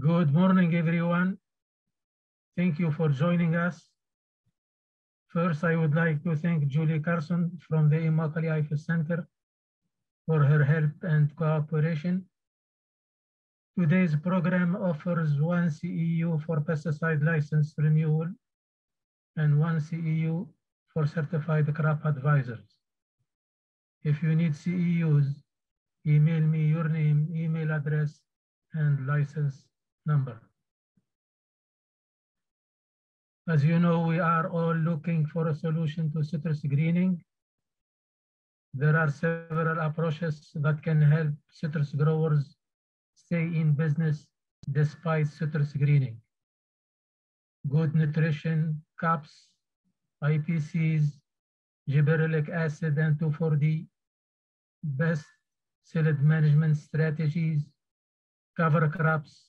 Good morning, everyone. Thank you for joining us. First, I would like to thank Julie Carson from the UF-CREC Center for her help and cooperation. Today's program offers 1 CEU for pesticide license renewal and 1 CEU for certified crop advisors. If you need CEUs, email me your name, email address, and license number. As you know, we are all looking for a solution to citrus greening. There are several approaches that can help citrus growers stay in business despite citrus greening. Good nutrition, caps, IPCs, gibberellic acid and 2,4-D, best psyllid management strategies, cover crops,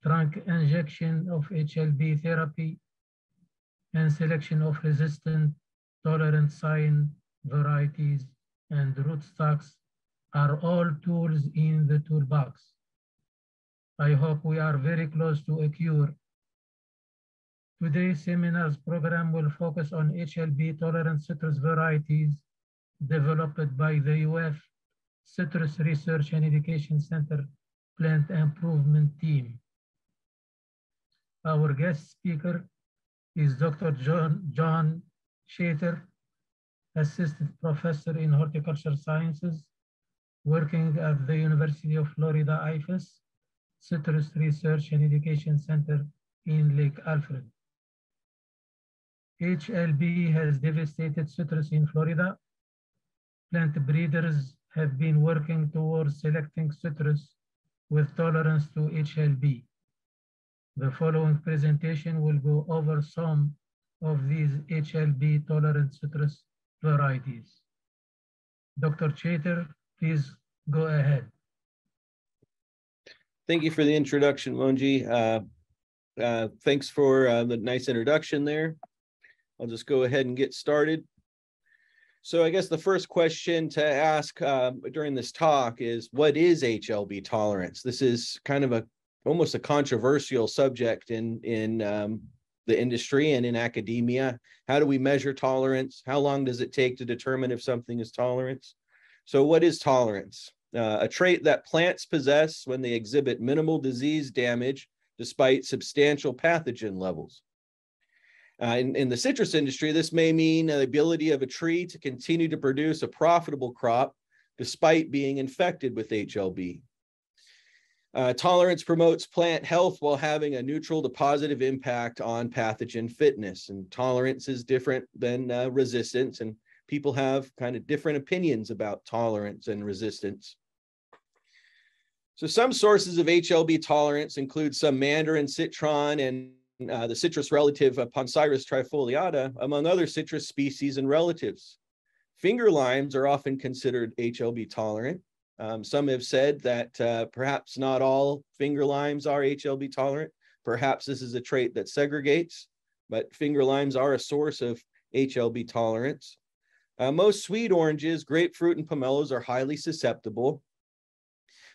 trunk injection of HLB therapy, and selection of resistant, tolerant sign varieties and rootstocks are all tools in the toolbox. I hope we are very close to a cure. Today's seminar's program will focus on HLB tolerant citrus varieties developed by the UF Citrus Research and Education Center Plant Improvement Team. Our guest speaker is Dr. John Shater, Assistant Professor in Horticultural Sciences, working at the University of Florida UF-IFAS Citrus Research and Education Center in Lake Alfred. HLB has devastated citrus in Florida. Plant breeders have been working towards selecting citrus with tolerance to HLB. The following presentation will go over some of these HLB tolerant citrus varieties. Dr. Chater, please go ahead. Thank you for the introduction, Mongi. Thanks for the nice introduction there. I'll just go ahead and get started. So I guess the first question to ask during this talk is, what is HLB tolerance? This is kind of almost a controversial subject in the industry and in academia. How do we measure tolerance? How long does it take to determine if something is tolerance? So what is tolerance? A trait that plants possess when they exhibit minimal disease damage despite substantial pathogen levels. In the citrus industry, this may mean the ability of a tree to continue to produce a profitable crop despite being infected with HLB. Tolerance promotes plant health while having a neutral to positive impact on pathogen fitness. And tolerance is different than resistance, and people have kind of different opinions about tolerance and resistance. So some sources of HLB tolerance include some mandarin citron and the citrus relative Poncirus trifoliata, among other citrus species and relatives. Finger limes are often considered HLB tolerant. Some have said that perhaps not all finger limes are HLB tolerant. Perhaps this is a trait that segregates, but finger limes are a source of HLB tolerance. Most sweet oranges, grapefruit, and pomelos are highly susceptible.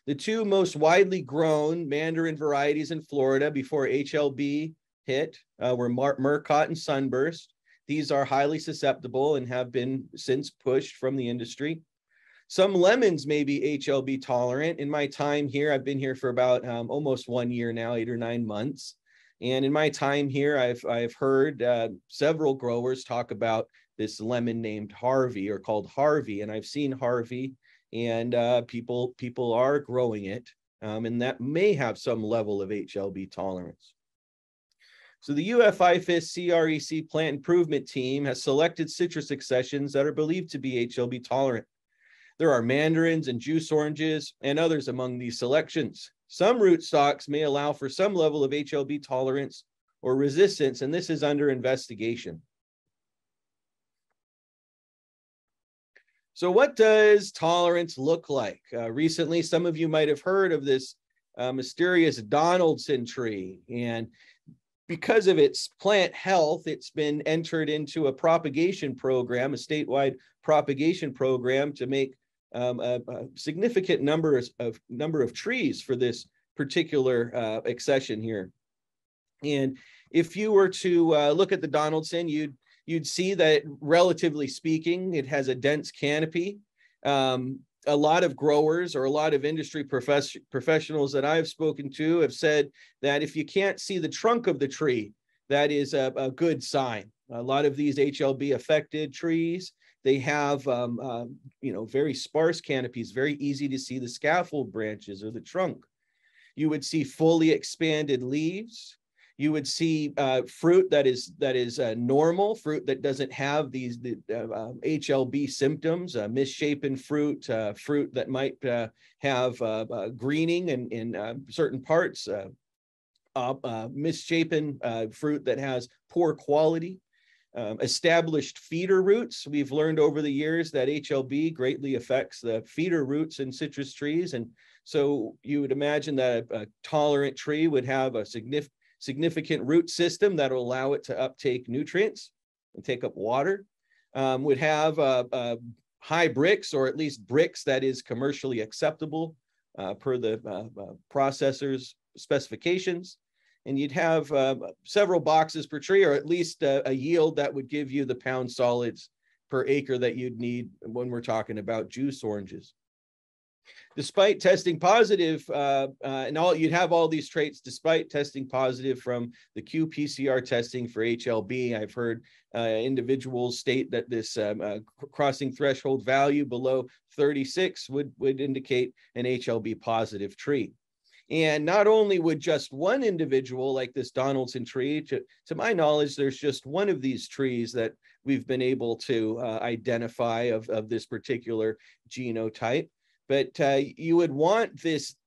The two most widely grown mandarin varieties in Florida before HLB hit were Murcott and Sunburst. These are highly susceptible and have been since pushed from the industry. Some lemons may be HLB tolerant. In my time here, I've been here for about almost 1 year now, 8 or 9 months. And in my time here, I've heard several growers talk about this lemon named Harvey, or called Harvey. And I've seen Harvey, and people are growing it. And that may have some level of HLB tolerance. So the UF-IFAS CREC Plant Improvement Team has selected citrus accessions that are believed to be HLB tolerant. There are mandarins and juice oranges and others among these selections. Some rootstocks may allow for some level of HLB tolerance or resistance, and this is under investigation. So what does tolerance look like? Recently, some of you might have heard of this mysterious Donaldson tree, and because of its plant health, it's been entered into a propagation program, a statewide propagation program, to make a significant number of trees for this particular accession here. And if you were to look at the Donaldson, you'd see that, relatively speaking, it has a dense canopy. A lot of growers or a lot of industry professionals that I've spoken to have said that if you can't see the trunk of the tree, that is a good sign. A lot of these HLB affected trees, they have very sparse canopies, very easy to see the scaffold branches or the trunk. You would see fully expanded leaves. You would see fruit that is normal, fruit that doesn't have these HLB symptoms, misshapen fruit, fruit that might have greening in certain parts, misshapen fruit that has poor quality. Established feeder roots. We've learned over the years that HLB greatly affects the feeder roots in citrus trees. And so you would imagine that a tolerant tree would have a significant root system that will allow it to uptake nutrients and take up water, would have high bricks, or at least bricks that is commercially acceptable per the processor's specifications. And you'd have several boxes per tree, or at least a yield that would give you the pound solids per acre that you'd need when we're talking about juice oranges. Despite testing positive, you'd have all these traits despite testing positive from the qPCR testing for HLB. I've heard individuals state that this crossing threshold value below 36 would indicate an HLB positive tree. And not only would just one individual, like this Donaldson tree, to my knowledge, there's just one of these trees that we've been able to identify of this particular genotype. But you would want these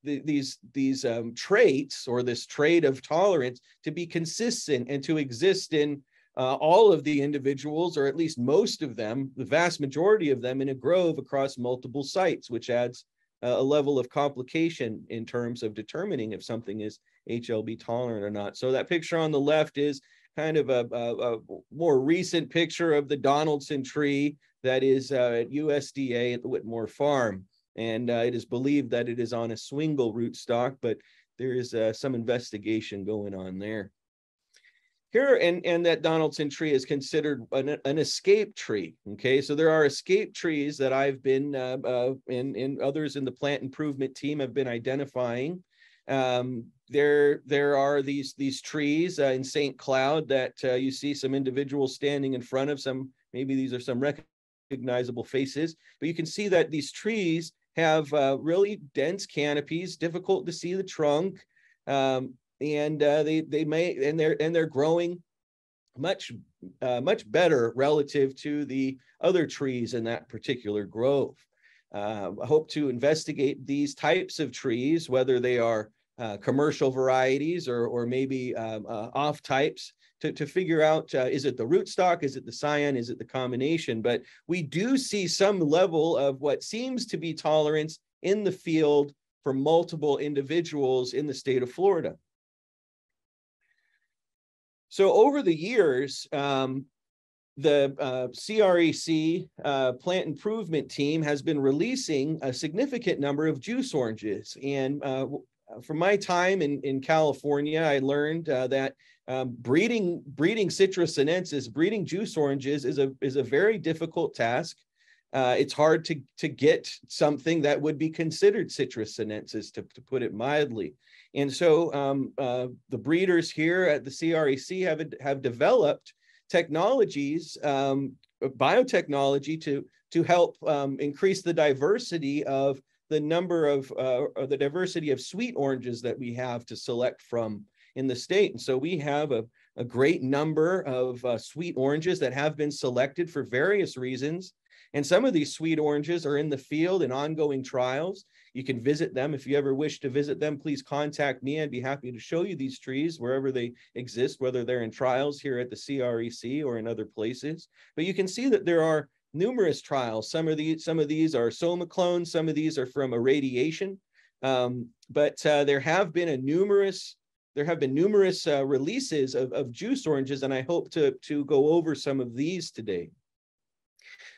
traits, or this trait of tolerance, to be consistent and to exist in all of the individuals, or at least most of them, the vast majority of them, in a grove across multiple sites, which adds a level of complication in terms of determining if something is HLB tolerant or not. So that picture on the left is kind of a more recent picture of the Donaldson tree that is at USDA at the Whitmore Farm. And it is believed that it is on a swingle rootstock, but there is some investigation going on there. Here, and that Donaldson tree is considered an escape tree. Okay, so there are escape trees that I've been, and others in the plant improvement team have been identifying. There are these trees in St. Cloud that you see some individuals standing in front of. Some, maybe these are some recognizable faces, but you can see that these trees have really dense canopies, difficult to see the trunk. And they're growing much better relative to the other trees in that particular grove. I hope to investigate these types of trees, whether they are commercial varieties or maybe off types, to figure out, is it the rootstock, is it the scion, is it the combination? But we do see some level of what seems to be tolerance in the field for multiple individuals in the state of Florida. So over the years, the CREC Plant Improvement Team has been releasing a significant number of juice oranges. And from my time in California, I learned that breeding citrus sinensis, breeding juice oranges, is a very difficult task. It's hard to get something that would be considered citrus sinensis, to put it mildly. And so the breeders here at the CREC have developed technologies, biotechnology, to help increase the diversity of the number of the diversity of sweet oranges that we have to select from in the state. And so we have a great number of sweet oranges that have been selected for various reasons. And some of these sweet oranges are in the field in ongoing trials. You can visit them. If you ever wish to visit them, please contact me. I'd be happy to show you these trees wherever they exist, whether they're in trials here at the CREC or in other places. But you can see that there are numerous trials. Some of these are soma clones. Some of these are from irradiation. But there have been numerous releases of juice oranges, and I hope to go over some of these today.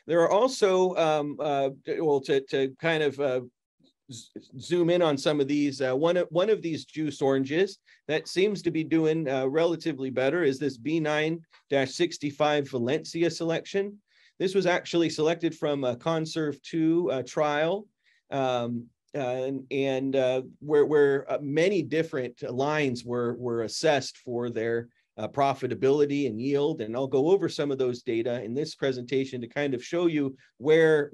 There are also, to kind of zoom in on some of these. One of these juice oranges that seems to be doing relatively better is this B9-65 Valencia selection. This was actually selected from a Conserve 2 trial, where many different lines were assessed for their profitability and yield. And I'll go over some of those data in this presentation to kind of show you where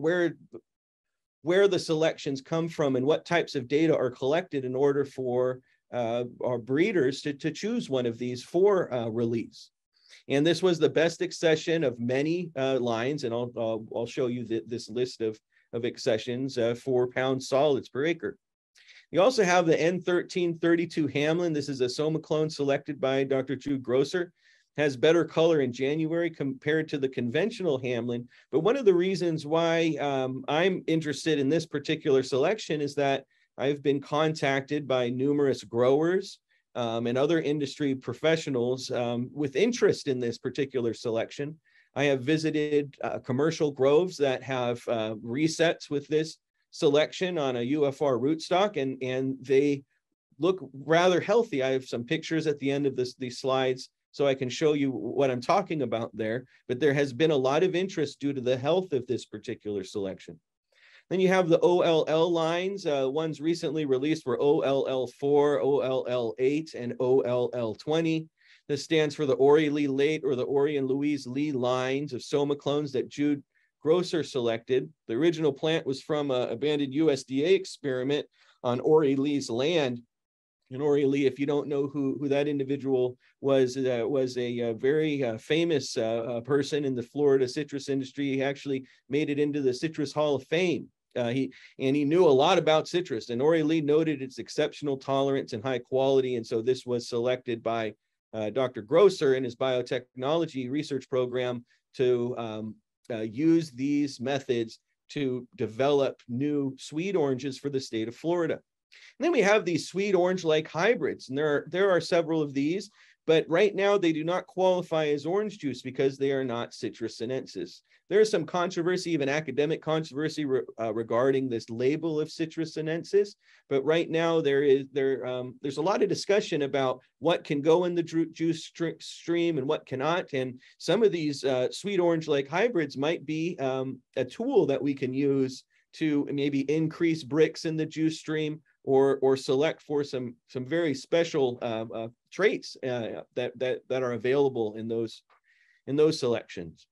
the selections come from and what types of data are collected in order for our breeders to choose one of these for release. And this was the best accession of many lines, and I'll show you this list of accessions, 4 pound solids per acre. You also have the N1332 Hamlin. This is a soma clone selected by Dr. Jude Grosser. Has better color in January compared to the conventional Hamlin. But one of the reasons why I'm interested in this particular selection is that I've been contacted by numerous growers and other industry professionals with interest in this particular selection. I have visited commercial groves that have resets with this selection on a UFR rootstock, and they look rather healthy. I have some pictures at the end of these slides so I can show you what I'm talking about there, but there has been a lot of interest due to the health of this particular selection. Then you have the OLL lines. Ones recently released were OLL4, OLL8, and OLL20. This stands for the Ori Lee Late or the Ori and Louise Lee lines of soma clones that Jude Grosser selected. The original plant was from an abandoned USDA experiment on Ori Lee's land. And Ori Lee, if you don't know who that individual was a very famous person in the Florida citrus industry. He actually made it into the Citrus Hall of Fame. He knew a lot about citrus, and Ori Lee noted its exceptional tolerance and high quality. And so this was selected by Dr. Grosser in his biotechnology research program to use these methods to develop new sweet oranges for the state of Florida. And then we have these sweet orange-like hybrids, and there are several of these, but right now they do not qualify as orange juice because they are not citrus sinensis. There is some controversy, even academic controversy regarding this label of citrus sinensis, but right now there's a lot of discussion about what can go in the juice stream and what cannot, and some of these sweet orange-like hybrids might be a tool that we can use to maybe increase Brix in the juice stream, or select for some very special traits that are available in those selections.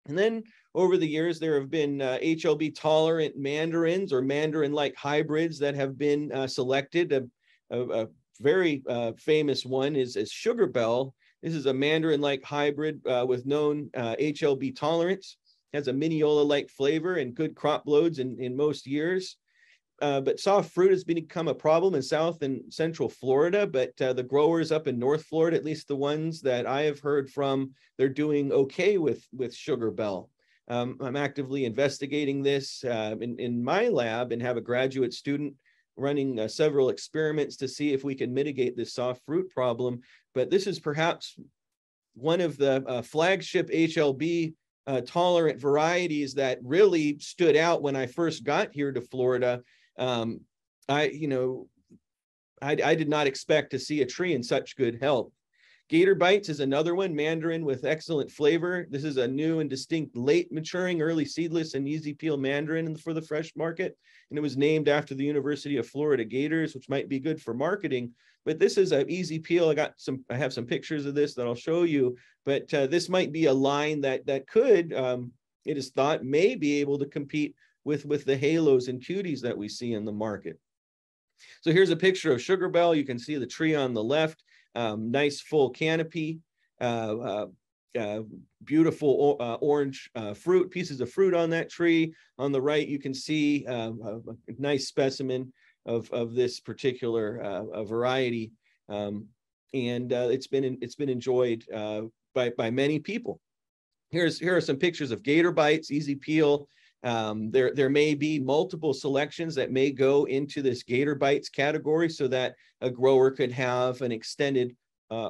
And then over the years, there have been HLB tolerant mandarins or mandarin-like hybrids that have been selected. A very famous one is Sugar Bell. This is a mandarin-like hybrid with known HLB tolerance. Has a Mineola-like flavor and good crop loads in most years. But soft fruit has become a problem in South and Central Florida, but the growers up in North Florida, at least the ones that I have heard from, they're doing okay with Sugar Bell. I'm actively investigating this in my lab and have a graduate student running several experiments to see if we can mitigate this soft fruit problem. But this is perhaps one of the flagship HLB tolerant varieties that really stood out when I first got here to Florida. I did not expect to see a tree in such good health. Gator Bites is another one, mandarin with excellent flavor. This is a new and distinct late maturing, early seedless and easy peel mandarin for the fresh market. And it was named after the University of Florida Gators, which might be good for marketing. But this is an easy peel. I have some pictures of this that I'll show you. But this might be a line that could, it is thought, may be able to compete with the halos and cuties that we see in the market. So here's a picture of Sugar Bell. You can see the tree on the left, nice full canopy, beautiful orange fruit, pieces of fruit on that tree. On the right, you can see a nice specimen of this particular variety, and it's been enjoyed by many people. Here are some pictures of Gator Bites, easy peel. There may be multiple selections that may go into this Gator Bites category so that a grower could have an extended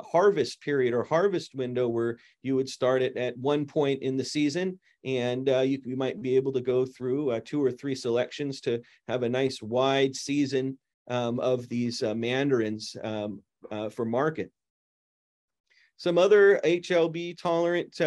harvest period or harvest window where you would start it at one point in the season, and you might be able to go through 2 or 3 selections to have a nice wide season of these mandarins for market. Some other HLB tolerant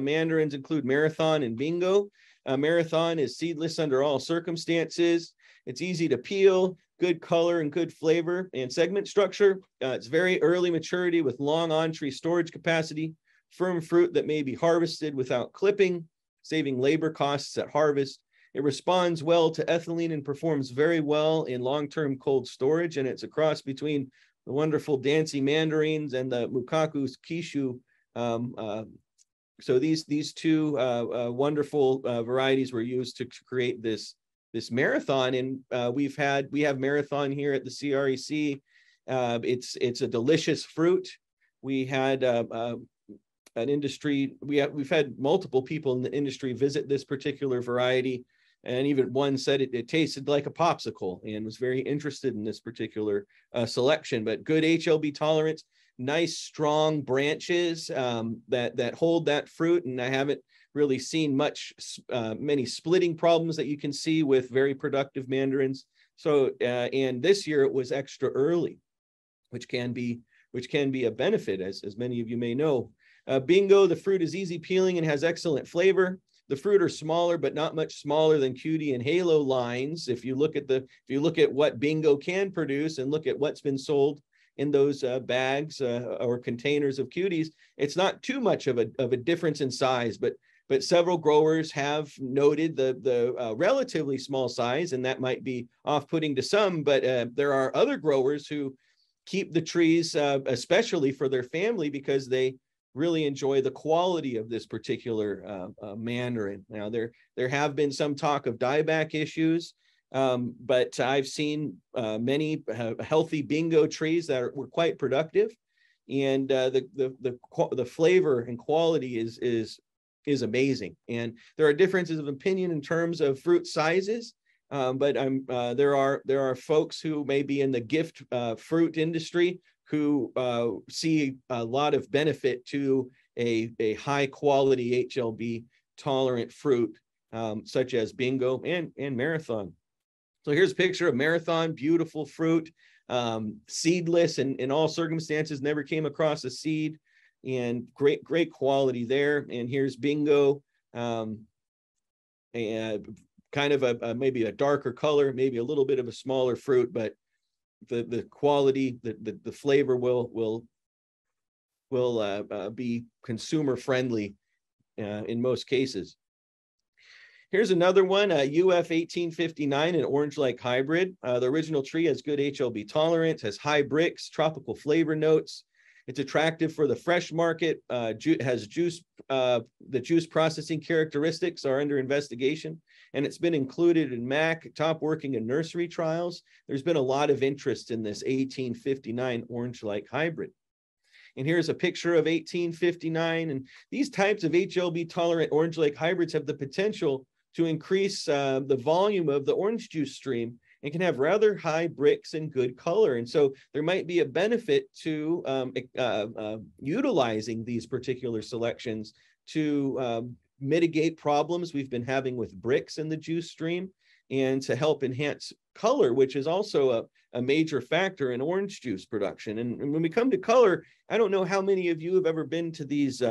mandarins include Marathon and Bingo. Marathon is seedless under all circumstances. It's easy to peel, good color and good flavor and segment structure. It's very early maturity with long on-tree storage capacity, firm fruit that may be harvested without clipping, saving labor costs at harvest. It responds well to ethylene and performs very well in long-term cold storage, and it's a cross between the wonderful Dancy mandarins and the Mukaku kishu. So these 2 wonderful varieties were used to create this Marathon, and we have Marathon here at the CREC. It's a delicious fruit. We had an industry. We've had multiple people in the industry visit this particular variety, and even one said it tasted like a popsicle and was very interested in this particular selection. But good HLB tolerance, nice strong branches that hold that fruit, and I haven't really seen many splitting problems that you can see with very productive mandarins. So and this year it was extra early, which can be a benefit, as many of you may know. Bingo, the fruit is easy peeling and has excellent flavor. The fruit are smaller, but not much smaller than Cutie and Halo lines. If you look at what Bingo can produce and look at what's been sold in those bags or containers of Cuties, it's not too much of a difference in size, but several growers have noted the relatively small size, and that might be off-putting to some, but there are other growers who keep the trees, especially for their family, because they really enjoy the quality of this particular mandarin. Now, there have been some talk of dieback issues, but I've seen many healthy Bingo trees that were quite productive, and the flavor and quality is amazing. And there are differences of opinion in terms of fruit sizes, but there are folks who may be in the gift fruit industry who see a lot of benefit to a high quality HLB tolerant fruit, such as Bingo and Marathon. So here's a picture of Marathon, beautiful fruit, seedless and in all circumstances, never came across a seed, and great quality there. And here's Bingo, and kind of maybe a darker color, maybe a little bit of a smaller fruit, but the quality, the flavor will be consumer friendly in most cases. Here's another one, UF-1859, an orange-like hybrid. The original tree has good HLB tolerance, has high bricks, tropical flavor notes. It's attractive for the fresh market, has juice, the juice processing characteristics are under investigation, and it's been included in MAC top working and nursery trials. There's been a lot of interest in this 1859 orange-like hybrid. And here's a picture of 1859, and these types of HLB tolerant orange-like hybrids have the potential to increase the volume of the orange juice stream and can have rather high bricks and good color. And so there might be a benefit to utilizing these particular selections to mitigate problems we've been having with bricks in the juice stream, and to help enhance color, which is also a major factor in orange juice production. And when we come to color, I don't know how many of you have ever been to these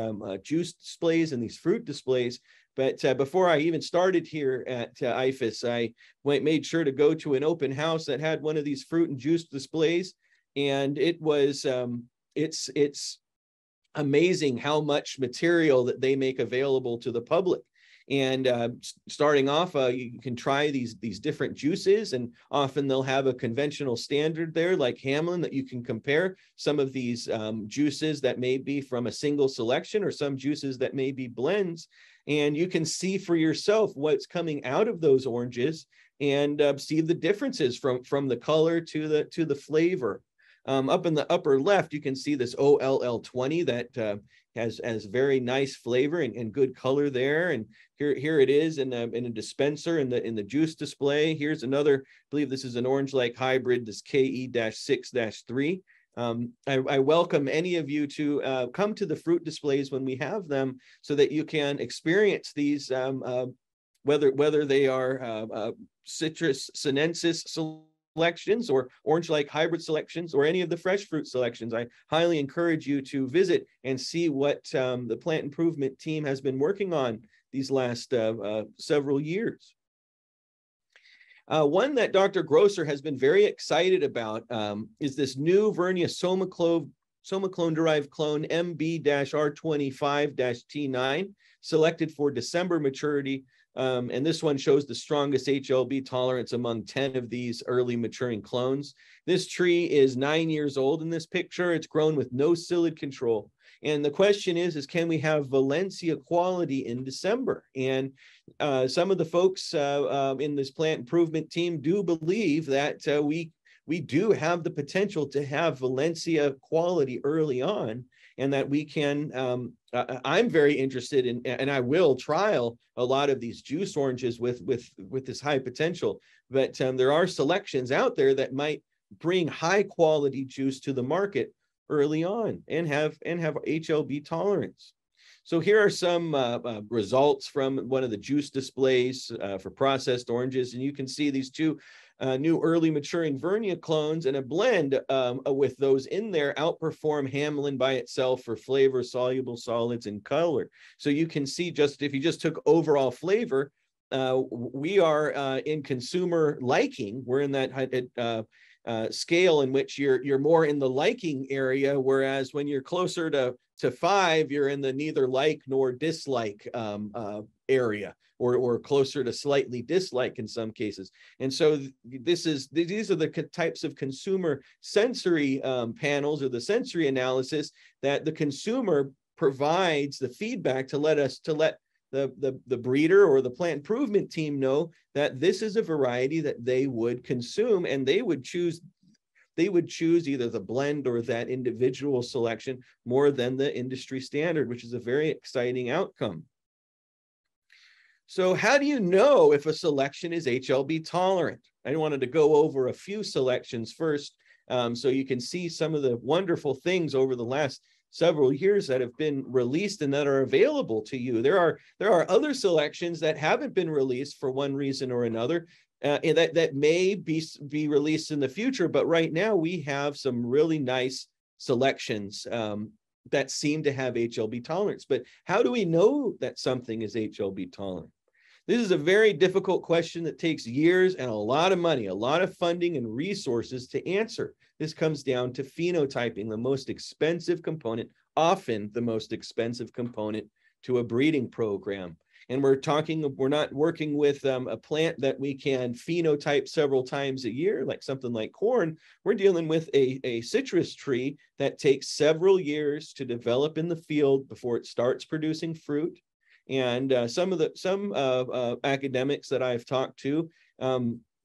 juice displays and these fruit displays, but before I even started here at IFAS, I made sure to go to an open house that had one of these fruit and juice displays, and it was it's amazing how much material that they make available to the public. And starting off, you can try these different juices, and often they'll have a conventional standard there, like Hamlin, that you can compare some of these juices that may be from a single selection, or some juices that may be blends. And you can see for yourself what's coming out of those oranges, and see the differences from the color to the flavor. Up in the upper left, you can see this OLL20 that has very nice flavor and good color there. And here it is in a dispenser in the juice display. Here's another, I believe this is an orange-like hybrid, this KE-6-3. I welcome any of you to come to the fruit displays when we have them so that you can experience these, whether they are citrus sinensis selections or orange-like hybrid selections or any of the fresh fruit selections. I highly encourage you to visit and see what the plant improvement team has been working on these last several years. One that Dr. Grosser has been very excited about is this new Vernia somaclone-derived clone MB-R25-T9, selected for December maturity. And this one shows the strongest HLB tolerance among 10 of these early maturing clones. This tree is 9 years old in this picture. It's grown with no psyllid control. And the question is can we have Valencia quality in December? And some of the folks in this plant improvement team do believe that we do have the potential to have Valencia quality early on, and that we can, I'm very interested in, and I will trial a lot of these juice oranges with this high potential, but there are selections out there that might bring high quality juice to the market early on and have HLB tolerance. So here are some results from one of the juice displays for processed oranges, and you can see these two new early maturing Vernia clones, and a blend with those in there outperform Hamlin by itself for flavor, soluble solids, and color. So you can see, just if you just took overall flavor, we are in consumer liking. We're in that scale in which you're more in the liking area, whereas when you're closer to 5, you're in the neither like nor dislike area, or closer to slightly dislike in some cases. And so these are the types of consumer sensory panels, or the sensory analysis that the consumer provides the feedback to let the breeder or the plant improvement team know that this is a variety that they would consume, and they would choose either the blend or that individual selection more than the industry standard, which is a very exciting outcome. So how do you know if a selection is HLB tolerant? I wanted to go over a few selections first, so you can see some of the wonderful things over the last several years that have been released and that are available to you. There are other selections that haven't been released for one reason or another, and that may be released in the future. But right now we have some really nice selections that seem to have HLB tolerance. But how do we know that something is HLB tolerant? This is a very difficult question that takes years and a lot of money, a lot of funding and resources to answer. This comes down to phenotyping, the most expensive component, often the most expensive component to a breeding program. And we're not working with a plant that we can phenotype several times a year, like something like corn. We're dealing with a citrus tree that takes several years to develop in the field before it starts producing fruit. And some academics that I've talked to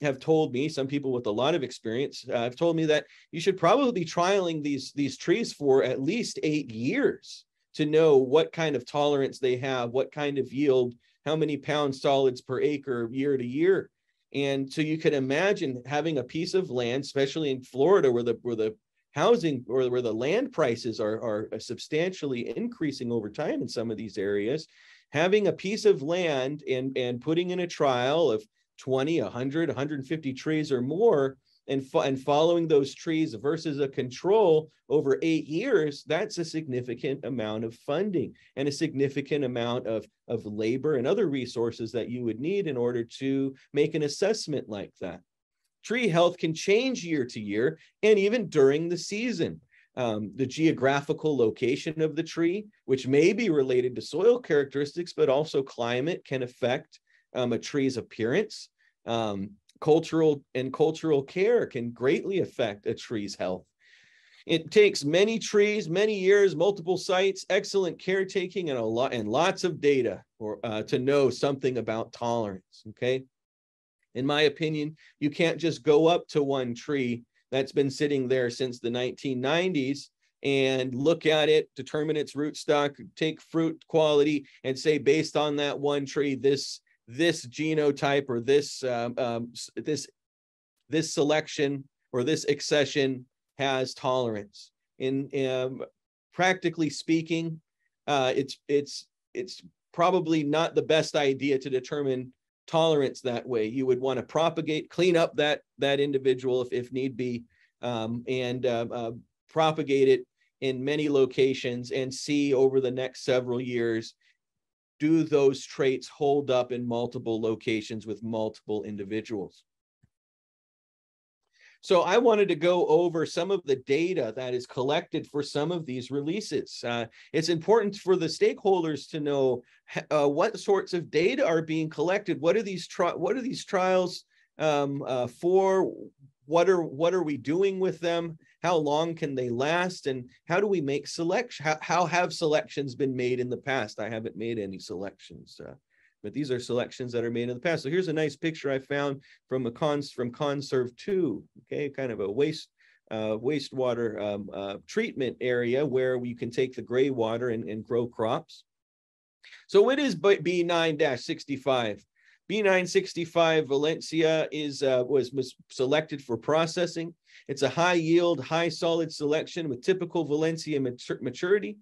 have told me, some people with a lot of experience have told me that you should probably be trialing these trees for at least 8 years to know what kind of tolerance they have, what kind of yield, how many pound solids per acre year to year. And so you can imagine having a piece of land, especially in Florida, where the housing or where the land prices are substantially increasing over time in some of these areas, having a piece of land and putting in a trial of 20, 100, 150 trees or more, and following those trees versus a control over 8 years, that's a significant amount of funding and a significant amount of labor and other resources that you would need in order to make an assessment like that. Tree health can change year to year and even during the season. The geographical location of the tree, which may be related to soil characteristics, but also climate, can affect a tree's appearance. Cultural care can greatly affect a tree's health. It takes many trees, many years, multiple sites, excellent caretaking, and lots of data to know something about tolerance. Okay, in my opinion, you can't just go up to one tree that's been sitting there since the 1990s and look at it, determine its rootstock, take fruit quality, and say based on that one tree, this genotype or this selection or this accession has tolerance. Practically speaking, it's probably not the best idea to determine tolerance that way. You would want to propagate, clean up that individual if need be, and propagate it in many locations and see over the next several years, do those traits hold up in multiple locations with multiple individuals? So I wanted to go over some of the data that is collected for some of these releases. It's important for the stakeholders to know what sorts of data are being collected. What are these trials for? What are we doing with them? How long can they last? And how do we make selection? How have selections been made in the past? I haven't made any selections, but these are selections that are made in the past. So here's a nice picture I found from Conserve 2, okay, kind of a wastewater treatment area where you can take the gray water and grow crops. So what is B9-65? B965 Valencia was selected for processing. It's a high yield, high solid selection with typical Valencia maturity.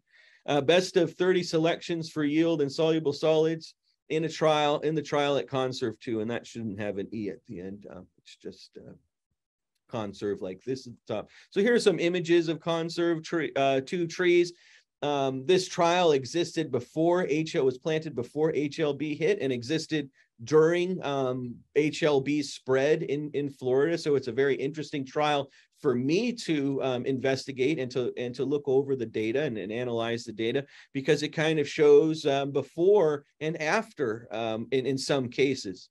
Best of 30 selections for yield and soluble solids in the trial at Conserve 2, and that shouldn't have an E at the end. It's just Conserve like this at the top. So here are some images of Conserve 2 trees. This trial existed before was planted before HLB hit and existed during HLB spread in Florida. So it's a very interesting trial for me to investigate and to look over the data and analyze the data, because it kind of shows before and after in some cases.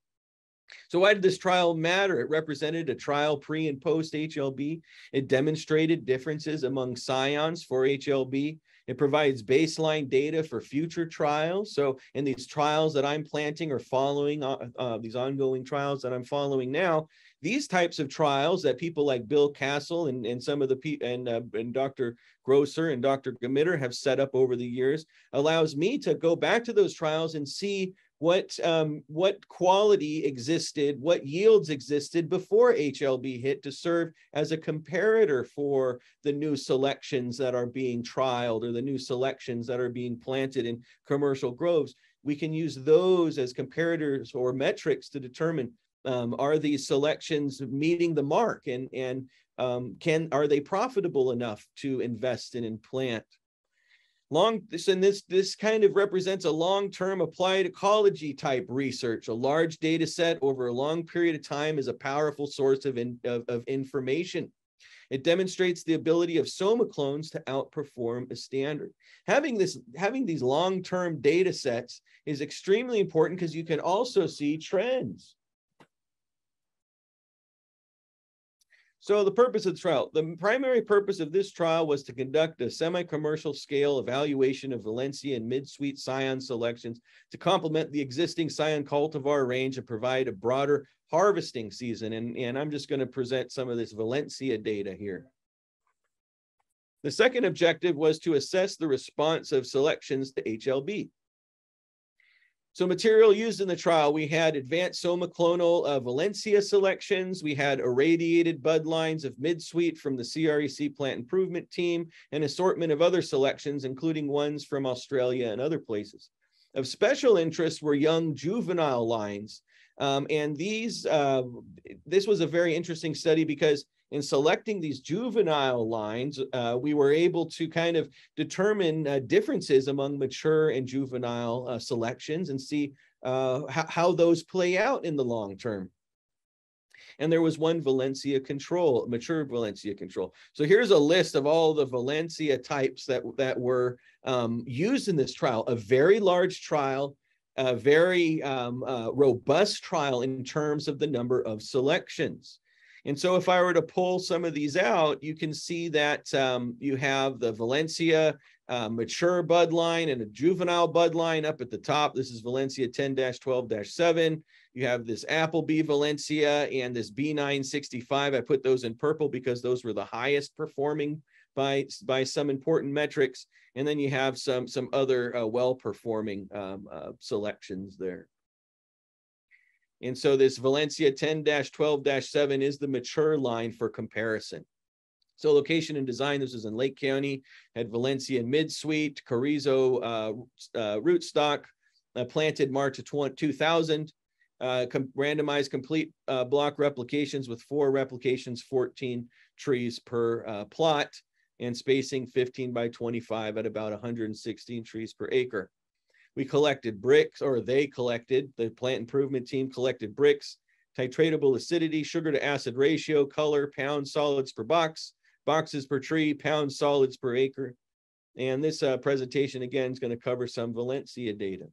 So why did this trial matter? It represented a trial pre and post HLB. It demonstrated differences among scions for HLB. It provides baseline data for future trials. So in these trials that I'm planting or following, these ongoing trials that I'm following now, these types of trials that people like Bill Castle and some of the people and Dr. Grosser and Dr. Gamitter have set up over the years allows me to go back to those trials and see what quality existed, what yields existed before HLB hit to serve as a comparator for the new selections that are being trialed or the new selections that are being planted in commercial groves. We can use those as comparators or metrics to determine are these selections meeting the mark, and are they profitable enough to invest in and plant? This kind of represents a long-term applied ecology type research. A large data set over a long period of time is a powerful source of information. It demonstrates the ability of soma clones to outperform a standard. Having these long-term data sets is extremely important because you can also see trends. So the purpose of the trial, the primary purpose of this trial was to conduct a semi-commercial scale evaluation of Valencia and mid-sweet scion selections to complement the existing scion cultivar range and provide a broader harvesting season. And I'm just going to present some of this Valencia data here. The second objective was to assess the response of selections to HLB. So material used in the trial, we had advanced soma clonal Valencia selections. We had irradiated bud lines of mid-sweet from the CREC Plant Improvement Team, and assortment of other selections, including ones from Australia and other places. Of special interest were young juvenile lines. And this was a very interesting study because in selecting these juvenile lines, we were able to kind of determine differences among mature and juvenile selections and see how those play out in the long term. And there was one Valencia control, mature Valencia control. So here's a list of all the Valencia types that were used in this trial. A very large trial, a very robust trial in terms of the number of selections. And so if I were to pull some of these out, you can see that you have the Valencia mature bud line and a juvenile bud line up at the top. This is Valencia 10-12-7. You have this Appleby Valencia and this B965. I put those in purple because those were the highest performing by some important metrics. And then you have some other well-performing selections there. And so this Valencia 10-12-7 is the mature line for comparison. So location and design, this is in Lake County, had Valencia mid-suite, Carrizo rootstock, planted March of 2000, randomized complete block replications with 4 replications, 14 trees per plot, and spacing 15 by 25 at about 116 trees per acre. We collected bricks, or they collected, the plant improvement team collected bricks, titratable acidity, sugar to acid ratio, color, pound solids per box, boxes per tree, pound solids per acre. And this presentation, again, is going to cover some Valencia data.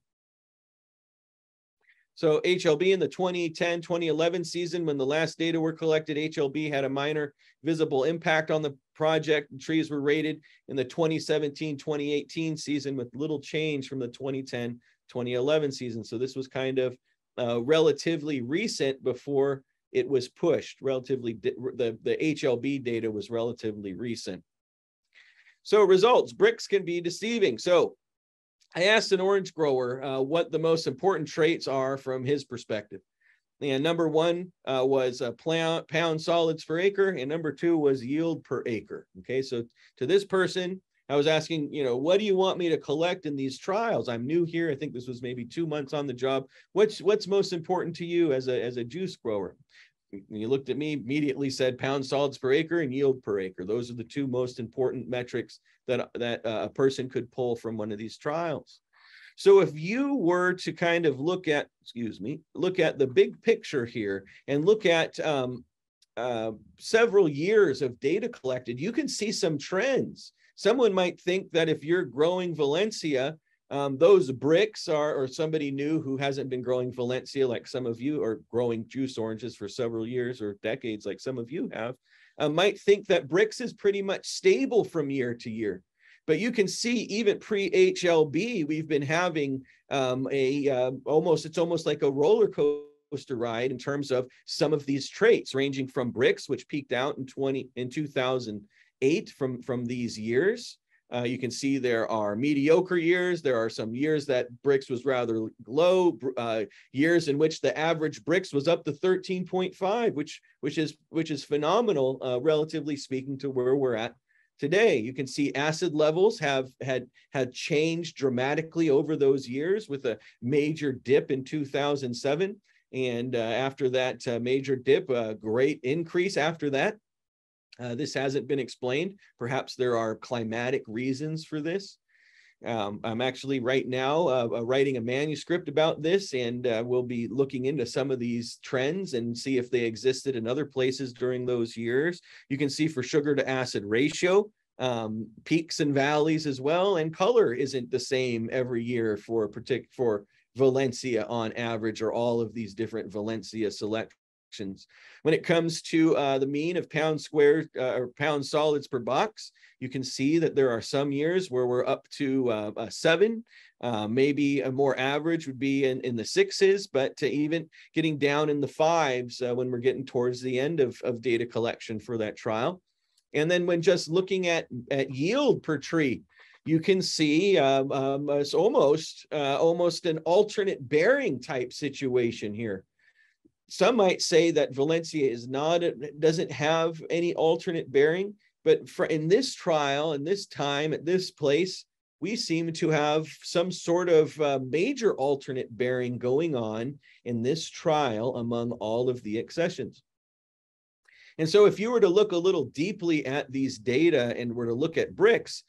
So HLB in the 2010-2011 season, when the last data were collected, HLB had a minor visible impact on the project. Trees were rated in the 2017-2018 season with little change from the 2010-2011 season. So this was kind of relatively recent before it was pushed. Relatively, the HLB data was relatively recent. So results, bricks can be deceiving. So I asked an orange grower what the most important traits are from his perspective. And number 1 was pound solids per acre, and number 2 was yield per acre. Okay, so to this person, I was asking, you know, what do you want me to collect in these trials? I'm new here. I think this was maybe 2 months on the job. What's most important to you as a juice grower? When you looked at me, immediately said pound solids per acre and yield per acre. Those are the 2 most important metrics that a person could pull from one of these trials. So if you were to kind of look at, look at the big picture here and look at several years of data collected, you can see some trends. Someone might think that if you're growing Valencia, those bricks are, or somebody new who hasn't been growing Valencia like some of you, or growing juice oranges for several years or decades like some of you have, might think that bricks is pretty much stable from year to year. But you can see even pre-HLB, we've been having it's almost like a roller coaster ride in terms of some of these traits, ranging from bricks, which peaked out in 2008 from these years. You can see there are mediocre years. There are some years that bricks was rather low, years in which the average bricks was up to 13.5, which is phenomenal, relatively speaking, to where we're at today. You can see acid levels had changed dramatically over those years, with a major dip in 2007. And after that major dip, a great increase after that. This hasn't been explained. Perhaps there are climatic reasons for this. I'm actually right now writing a manuscript about this, and we'll be looking into some of these trends and see if they existed in other places during those years. You can see for sugar to acid ratio, peaks and valleys as well, and color isn't the same every year for Valencia on average, or all of these different Valencia selections. When it comes to the mean of pound solids per box, you can see that there are some years where we're up to 7. Maybe a more average would be in the 6s, but to even getting down in the 5s when we're getting towards the end of data collection for that trial. And then when just looking at yield per tree, you can see it's almost an alternate bearing type situation here. Some might say that Valencia doesn't have any alternate bearing, but in this trial, in this time, at this place, we seem to have some sort of major alternate bearing going on in this trial among all of the accessions. And so if you were to look a little deeply at these data and were to look at bricks,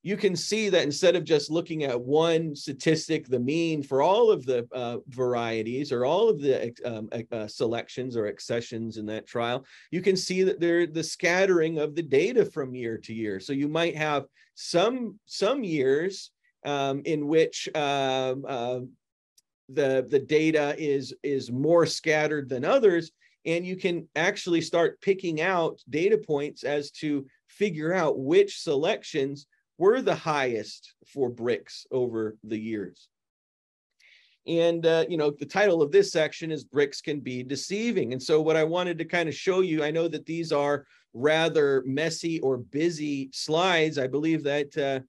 you can see that instead of just looking at one statistic, the mean for all of the varieties or all of the selections or accessions in that trial, you can see that they're the scattering of the data from year to year. So you might have some years in which the data is more scattered than others, and you can actually start picking out data points as to figure out which selections were the highest for bricks over the years. And, the title of this section is Bricks Can Be Deceiving. And so what I wanted to kind of show you, I know that these are rather messy or busy slides. I believe that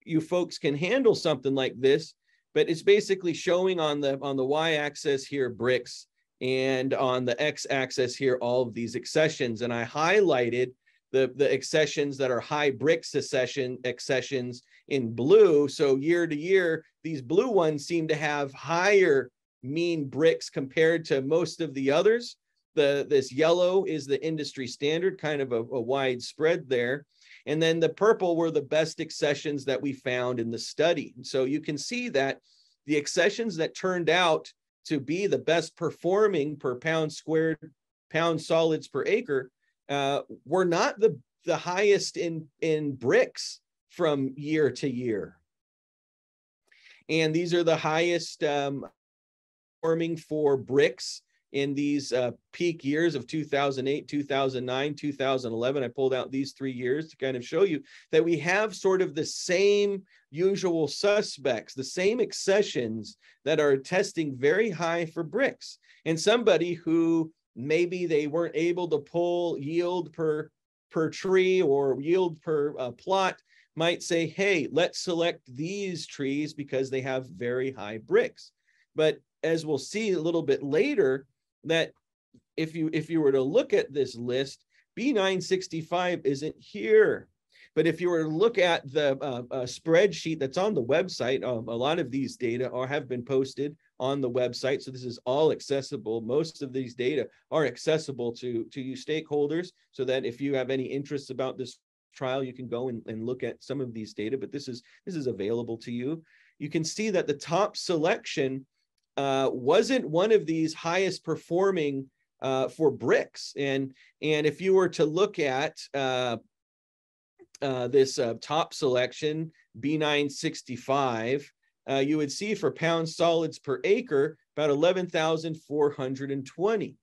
you folks can handle something like this, but it's basically showing on the y-axis here bricks, and on the x-axis here all of these accessions. And I highlighted the accessions that are high brick accessions in blue. So year to year, these blue ones seem to have higher mean bricks compared to most of the others. This yellow is the industry standard, kind of a wide spread there. And then the purple were the best accessions that we found in the study. And so you can see that the accessions that turned out to be the best performing per pound squared, pound solids per acre, were not the highest in bricks from year to year. And these are the highest performing for bricks in these peak years of 2008, 2009, 2011. I pulled out these 3 years to kind of show you that we have sort of the same usual suspects, the same accessions that are testing very high for bricks. And somebody who maybe they weren't able to pull yield per tree or yield per plot might say, hey, let's select these trees because they have very high bricks. But as we'll see a little bit later, that if you were to look at this list, B965 isn't here. But if you were to look at the spreadsheet that's on the website, a lot of these data have been posted on the website. So this is all accessible. Most of these data are accessible to you stakeholders, so that if you have any interests about this trial, you can go and look at some of these data, but this is available to you. You can see that the top selection wasn't one of these highest performing for bricks. And if you were to look at this top selection, B965, you would see for pound solids per acre, about 11,420.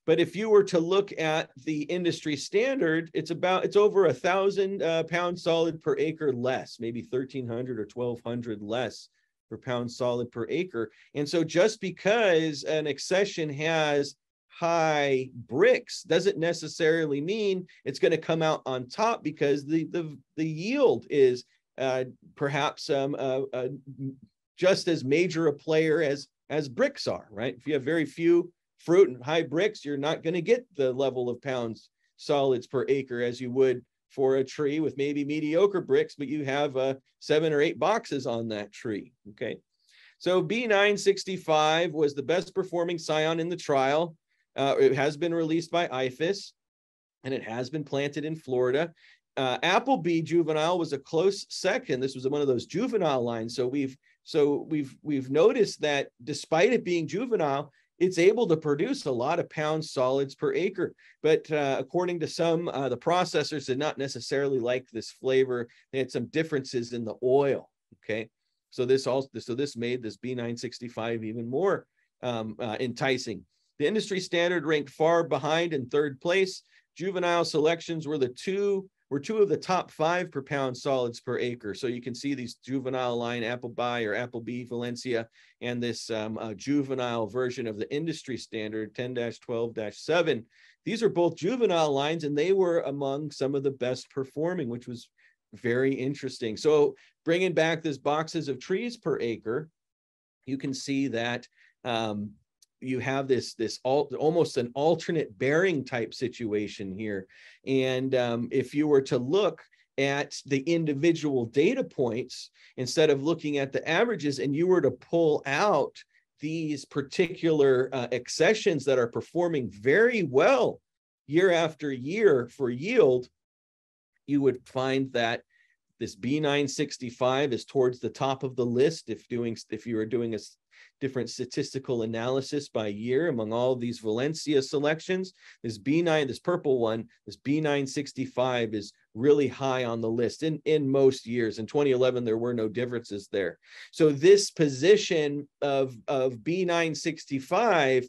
But if you were to look at the industry standard, it's over 1,000 pound solid per acre less, maybe 1,300 or 1,200 less per pound solid per acre. And so just because an accession has high bricks doesn't necessarily mean it's going to come out on top, because the yield is perhaps just as major a player as bricks are, right? If you have very few fruit and high bricks, you're not going to get the level of pounds solids per acre as you would for a tree with maybe mediocre bricks, but you have 7 or 8 boxes on that tree, okay? So B965 was the best performing scion in the trial. It has been released by IFAS, and it has been planted in Florida. Applebee juvenile was a close second. This was one of those juvenile lines. So we've noticed that despite it being juvenile, it's able to produce a lot of pound solids per acre. But according to some, the processors did not necessarily like this flavor. They had some differences in the oil. Okay, so this made this B965 even more enticing. The industry standard ranked far behind in 3rd place. Juvenile selections were two of the top 5 per pound solids per acre. So you can see these juvenile line, Appleby or Applebee Valencia, and this juvenile version of the industry standard 10-12-7. These are both juvenile lines, and they were among some of the best performing, which was very interesting. So bringing back this boxes of trees per acre, you can see that you have this almost an alternate bearing type situation here. And if you were to look at the individual data points, instead of looking at the averages, and you were to pull out these particular accessions that are performing very well year after year for yield, you would find that this B965 is towards the top of the list if you were doing a different statistical analysis by year among all of these Valencia selections. This purple one, this B965 is really high on the list in most years. In 2011, there were no differences there. So this position of B965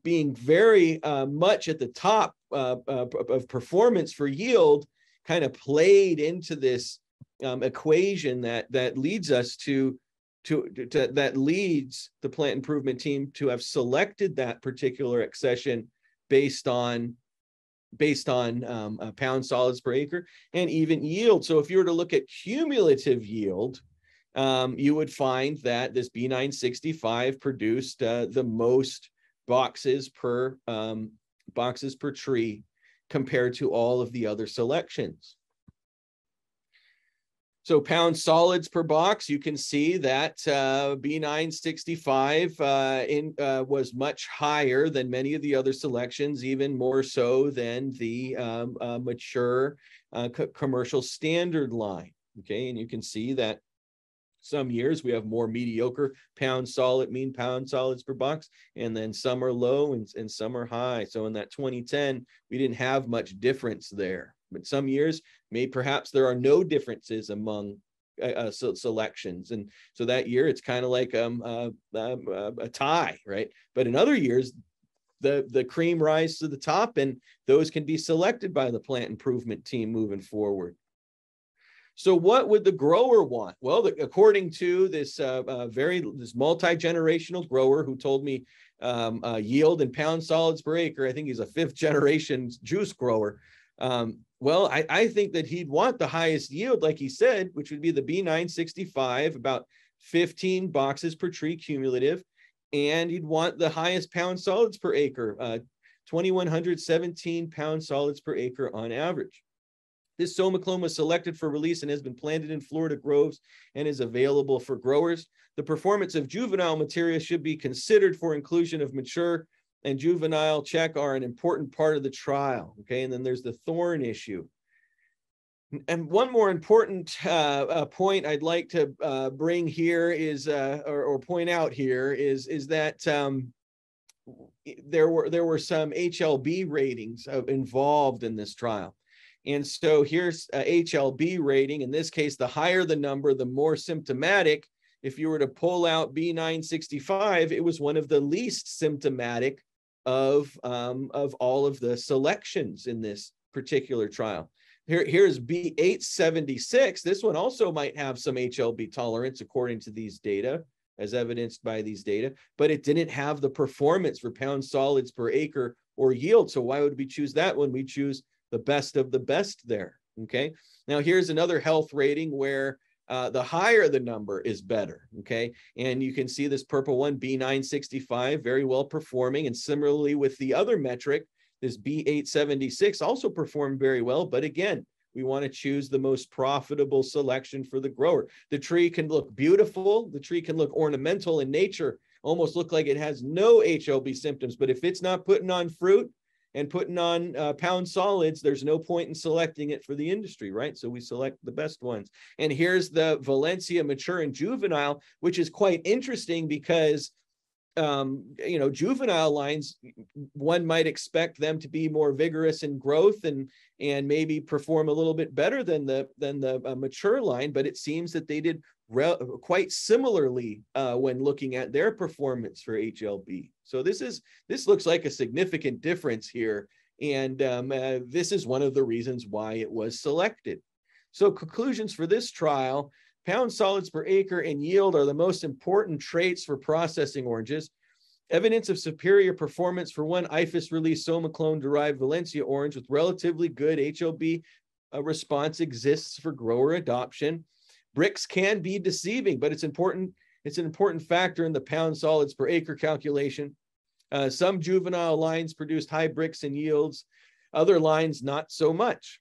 being very much at the top of performance for yield kind of played into this equation that leads us that leads the plant improvement team to have selected that particular accession based on pound solids per acre and even yield. So if you were to look at cumulative yield, you would find that this B965 produced the most boxes per tree compared to all of the other selections. So pound solids per box, you can see that B965 was much higher than many of the other selections, even more so than the mature commercial standard line. Okay, and you can see that some years we have more mediocre mean pound solids per box, and then some are low and some are high. So in that 2010, we didn't have much difference there. But some years, perhaps there are no differences among selections, and so that year it's kind of like a tie, right? But in other years, the cream rises to the top, and those can be selected by the plant improvement team moving forward. So what would the grower want? Well, according to this this multi-generational grower who told me yield in pound solids per acre, I think he's a 5th generation juice grower. Well, I think that he'd want the highest yield, like he said, which would be the B965, about 15 boxes per tree cumulative. And he'd want the highest pound solids per acre, 2,117 pound solids per acre on average. This somaclone was selected for release and has been planted in Florida groves and is available for growers. The performance of juvenile material should be considered for inclusion of mature and juvenile check are an important part of the trial. Okay, and then there's the thorn issue. And one more important point I'd like to bring here is, or point out here is that there were some HLB ratings involved in this trial. And so here's a HLB rating. In this case, the higher the number, the more symptomatic. If you were to pull out B965, it was one of the least symptomatic of all of the selections in this particular trial. Here's B876. This one also might have some HLB tolerance according to these data, as evidenced by these data, but it didn't have the performance for pound solids per acre or yield. So why would we choose that one? We choose the best of the best there. Okay. Now here's another health rating where the higher the number is better. Okay. And you can see this purple one, B965, very well performing. And similarly with the other metric, this B876 also performed very well. But again, we want to choose the most profitable selection for the grower. The tree can look beautiful. The tree can look ornamental in nature, almost look like it has no HLB symptoms. But if it's not putting on fruit and putting on pound solids, there's no point in selecting it for the industry, right? So we select the best ones. And here's the Valencia mature and juvenile, which is quite interesting because you know, juvenile lines, one might expect them to be more vigorous in growth and maybe perform a little bit better than the mature line, but it seems that they did quite similarly when looking at their performance for HLB. So this looks like a significant difference here, and this is one of the reasons why it was selected. So conclusions for this trial: pound solids per acre and yield are the most important traits for processing oranges. Evidence of superior performance for one IFAS release somaclone derived Valencia orange with relatively good HLB response exists for grower adoption. Bricks can be deceiving, but it's an important factor in the pound solids per acre calculation. Some juvenile lines produced high bricks and yields, other lines not so much.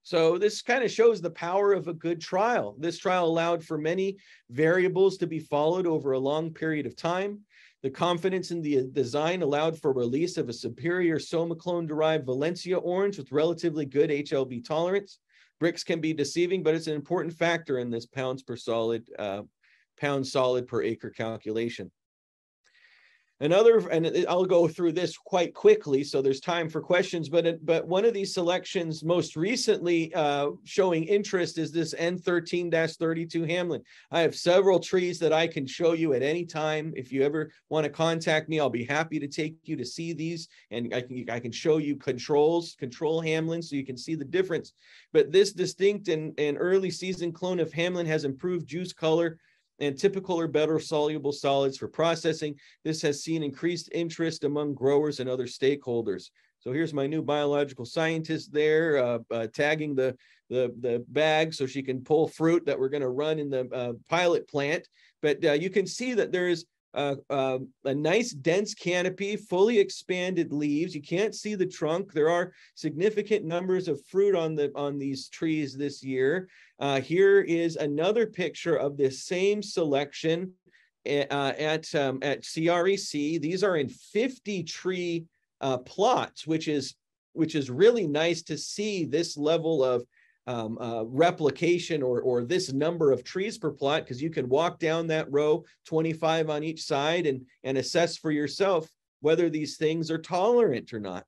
So this kind of shows the power of a good trial. This trial allowed for many variables to be followed over a long period of time. The confidence in the design allowed for release of a superior somaclone-derived Valencia orange with relatively good HLB tolerance. Bricks can be deceiving, but it's an important factor in this pound solid per acre calculation. And I'll go through this quite quickly, so there's time for questions, but one of these selections most recently showing interest is this N13-32 Hamlin. I have several trees that I can show you at any time. If you ever want to contact me, I'll be happy to take you to see these, and I can show you control Hamlin so you can see the difference. But this distinct and early season clone of Hamlin has improved juice color and typical or better soluble solids for processing. This has seen increased interest among growers and other stakeholders. So here's my new biological scientist there tagging the bag so she can pull fruit that we're going to run in the pilot plant. But you can see that there is a nice dense canopy, fully expanded leaves. You can't see the trunk. There are significant numbers of fruit on these trees this year. Here is another picture of this same selection at CREC. These are in 50 tree plots, which is really nice to see this level of replication or this number of trees per plot, because you can walk down that row, 25 on each side, and assess for yourself whether these things are tolerant or not.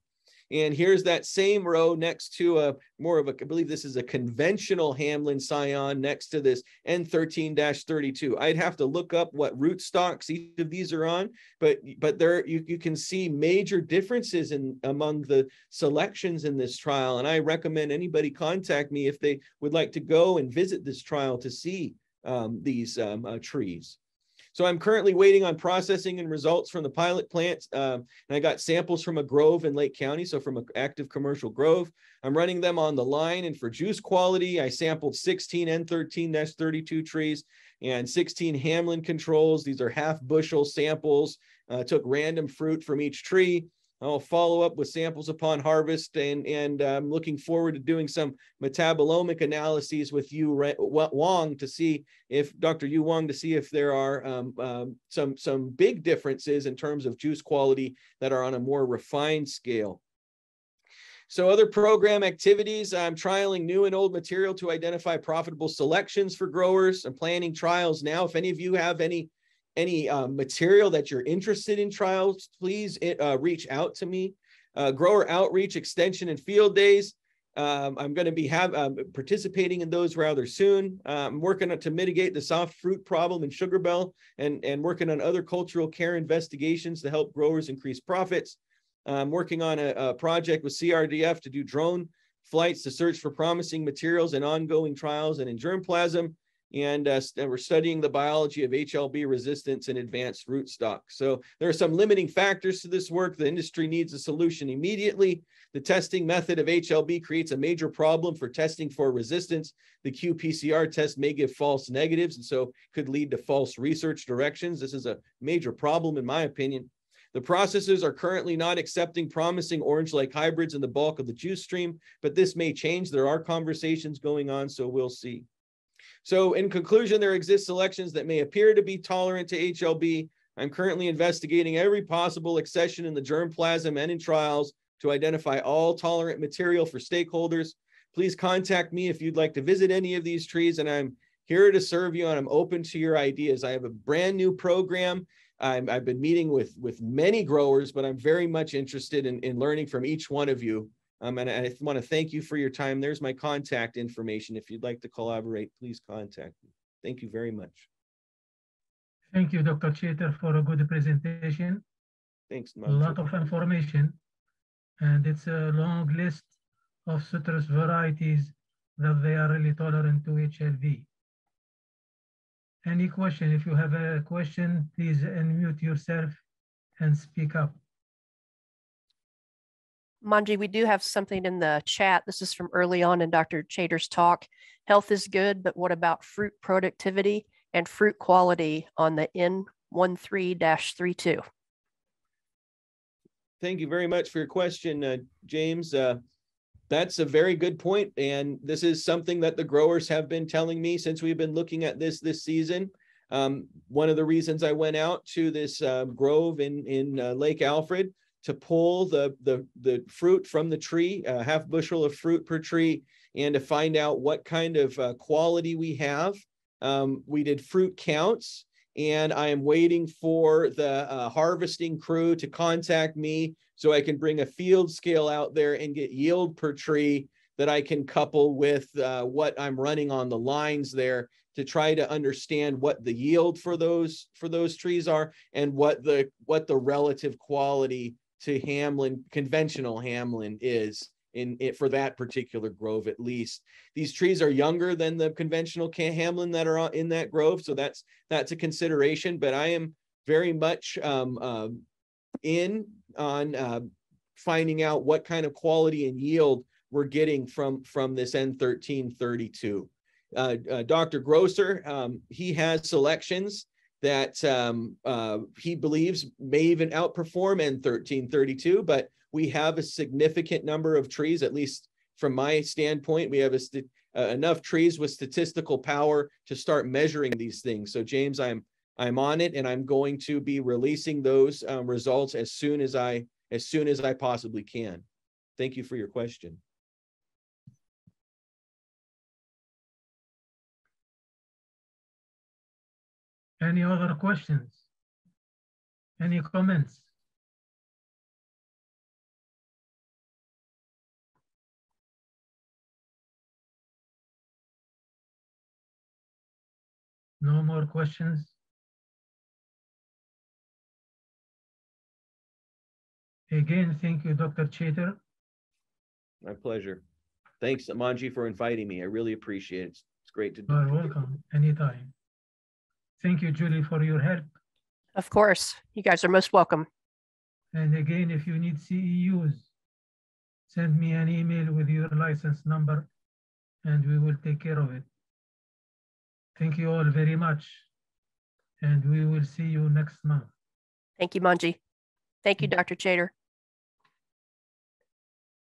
And here's that same row next to I believe this is a conventional Hamlin scion next to this N13-32. I'd have to look up what rootstocks each of these are on, but there you can see major differences among the selections in this trial. And I recommend anybody contact me if they would like to go and visit this trial to see these trees. So I'm currently waiting on processing and results from the pilot plants. And I got samples from a grove in Lake County, so from an active commercial grove. I'm running them on the line, and for juice quality, I sampled 16 N13-32 trees and 16 Hamlin controls. These are half bushel samples. Took random fruit from each tree. I'll follow up with samples upon harvest, and I'm looking forward to doing some metabolomic analyses with Wang to see if Dr. Yu Wang to see if there are some big differences in terms of juice quality that are on a more refined scale. So other program activities, I'm trialing new and old material to identify profitable selections for growers. I'm planning trials now. If any of you have any material that you're interested in trials, please reach out to me. Grower outreach, extension, and field days. I'm going to be participating in those rather soon. I'm working to mitigate the soft fruit problem in Sugar Bell, and working on other cultural care investigations to help growers increase profits. I'm working on a project with CRDF to do drone flights to search for promising materials in ongoing trials and in germplasm. And we're studying the biology of HLB resistance in advanced rootstock. So there are some limiting factors to this work. The industry needs a solution immediately. The testing method of HLB creates a major problem for testing for resistance. The qPCR test may give false negatives, and so could lead to false research directions. This is a major problem, in my opinion. The processors are currently not accepting promising orange-like hybrids in the bulk of the juice stream, but this may change. There are conversations going on, so we'll see. So in conclusion, there exist selections that may appear to be tolerant to HLB. I'm currently investigating every possible accession in the germplasm and in trials to identify all tolerant material for stakeholders. Please contact me if you'd like to visit any of these trees, and I'm here to serve you, and I'm open to your ideas. I have a brand new program. I've been meeting with many growers, but I'm very much interested in learning from each one of you. And I want to thank you for your time. There's my contact information. If you'd like to collaborate, please contact me. Thank you very much. Thank you, Dr. Chater, for a good presentation. Thanks. A lot of information, and it's a long list of citrus varieties that they are really tolerant to HLB. Any question? If you have a question, please unmute yourself and speak up. Mongi, we do have something in the chat. This is from early on in Dr. Chater's talk. Health is good, but what about fruit productivity and fruit quality on the N13-32? Thank you very much for your question, James. That's a very good point, and this is something that the growers have been telling me since we've been looking at this season. One of the reasons I went out to this grove in Lake Alfred to pull the fruit from the tree, a half bushel of fruit per tree, and to find out what kind of quality we have. We did fruit counts, and I am waiting for the harvesting crew to contact me so I can bring a field scale out there and get yield per tree that I can couple with what I'm running on the lines there to try to understand what the yield for those trees are and what the relative quality to Hamlin, conventional Hamlin is in it for that particular grove. At least these trees are younger than the conventional Hamlin that are in that grove, so that's a consideration. But I am very much in on finding out what kind of quality and yield we're getting from this N13-32. Dr. Grosser, he has selections that he believes may even outperform N1332, but we have a significant number of trees, at least from my standpoint. We have enough trees with statistical power to start measuring these things. So James, I'm on it, and I'm going to be releasing those results as soon as I possibly can. Thank you for your question. Any other questions? Any comments? No more questions? Again, thank you, Dr. Chater. My pleasure. Thanks, Mongi, for inviting me. I really appreciate it. It's great to do. You're welcome, anytime. Thank you, Julie, for your help. Of course, you guys are most welcome. And again, if you need CEUs, send me an email with your license number and we will take care of it. Thank you all very much. And we will see you next month. Thank you, Mongi. Thank you, Dr. Chater.